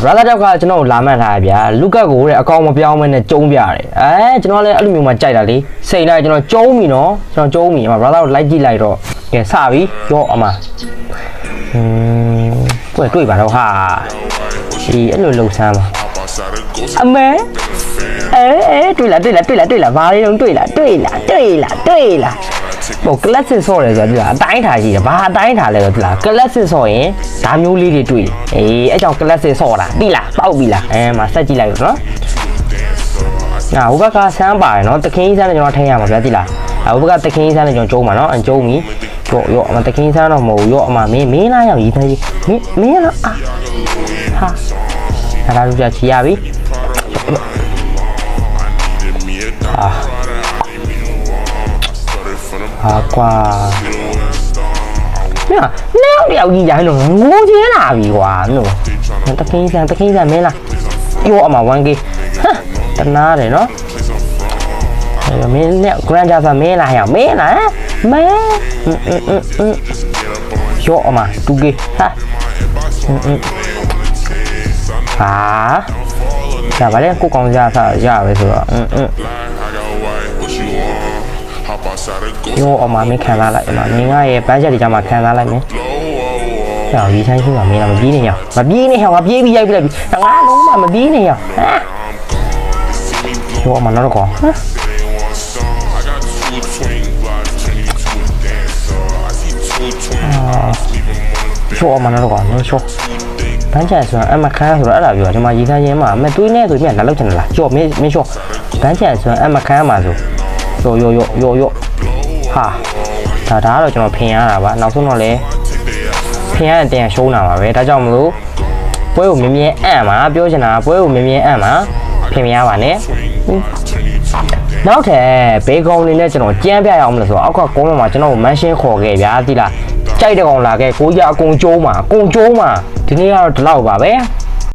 brother တောက်ကကျွန်တော်လာမှတ်ထားရဗျာလူကတ်ကိုတဲ့အကောင်မပြောင်းမနဲ့ကျုံးပြတယ်ကျွန်တော်လည်းအဲ့လိုမျိုးမှကြိုက်တာလေစိတ်လိုက်ကျွန်တော်ကျုံးပြီနော်ကျွန်တော်ကျုံးပြီအမ brother ကိုလိုက်ကြည့်လိုက်တော့ကဲစပြီရောအမတွေ့ပါတော့ဟာဒီအဲ့လိုလှုပ်ဆန်းပါအမေတွေ့လားဘာလေးတော့တွေ့လားဟို classic ဆော့တယ်ဆိုတော့အတိုင်းထားရှိတယ်ဘာအတိုင်းထားလဲဆိုတော့ classic ဆော့ရင်ဒါမျိုးလေးတွေတွေ့အဲ့ကြောင့် classic ဆော့တာပြီလားပေါက်ပြီလားမဆက်ကြည့်လိုက်တော့နော်ဟိုဘက်ကဆန်းပါတယ်နော်တခင်းဆန်းနဲ့ကျွန်တော်ထိန်းရမှာဗျာသိလားဟိုဘက်ကတခင်းဆန်းနဲ့ကျွန်တော်ကျုံးမှာနော်ကျုံးပြီရော့အမတခင်းဆန်းတော့မဟုတ်ရော့အမမင်းလာရောက်ရေးသားကြီးမင်းလားဟာအဲ့ဒါလူကြချီရပြီကွာနောက်တယောက်ကြီးရိုင်းတော့ငိုချင်းလာပြီကွာနော်တခင်းဆန်းမင်းလားရောအမ 1k တနာတယ်နော်မင်းနဲ့ grand ကြစားမင်းလားဟဲ့မင်းလားမဲရောအမ 2k ဒါဗါလေကိုကောင်ကြစားရပဲဆိုတော့ရောအမမင်းခံစားလိုက်အမမင်းကရဲ့ပန်းချက်တွေကြမှာခံစားလိုက်မယ်ဟောရေးဆိုင်ရှိမှာမင်းကမပြေးနေရမပြေးနေဟောငါပြေးပြီးရိုက်ပြလိုက်ပြီငါလုံးမမပြေးနေရရောအမနောက်တော့ကောရောအမနောက်တော့ကောနော်ရောပန်းချက်ဆိုတော့အမခန်းဆိုတော့အဲ့ဒါပြောဒီမှာရေးဆိုင်ရင်းမှာမတွေးနေဆိုပြန်လာလောက်ချင်လားကြော့မင်းရောပန်းချက်ဆိုတော့အမခန်းမှာဆိုရောဟာဒါတော့ကျွန်တော်ဖင်ရတာပါနောက်ဆုံးတော့လေဖင်ရတဲ့တင်ရှုံးတာပါပဲဒါကြောင့်မလို့ပွဲကိုမြင်းမြင်းအံ့မှာပြောချင်တာပွဲကိုမြင်းမြင်းအံ့မှာဖင်မရပါနဲ့နောက်ထပ်ဘေးကောင်လေးနဲ့ကျွန်တော်ကြမ်းပြရအောင်မလို့ဆိုတော့အောက်ကကုန်းမှာကျွန်တော်မန်းရှင်းခေါ်ခဲ့ဗျာသိလားကြိုက်တဲ့ကောင်လာခဲ့ကိုကြီးအကုန်ကျိုးမှာဒီနေ့ကတော့ဒီလောက်ပါပဲ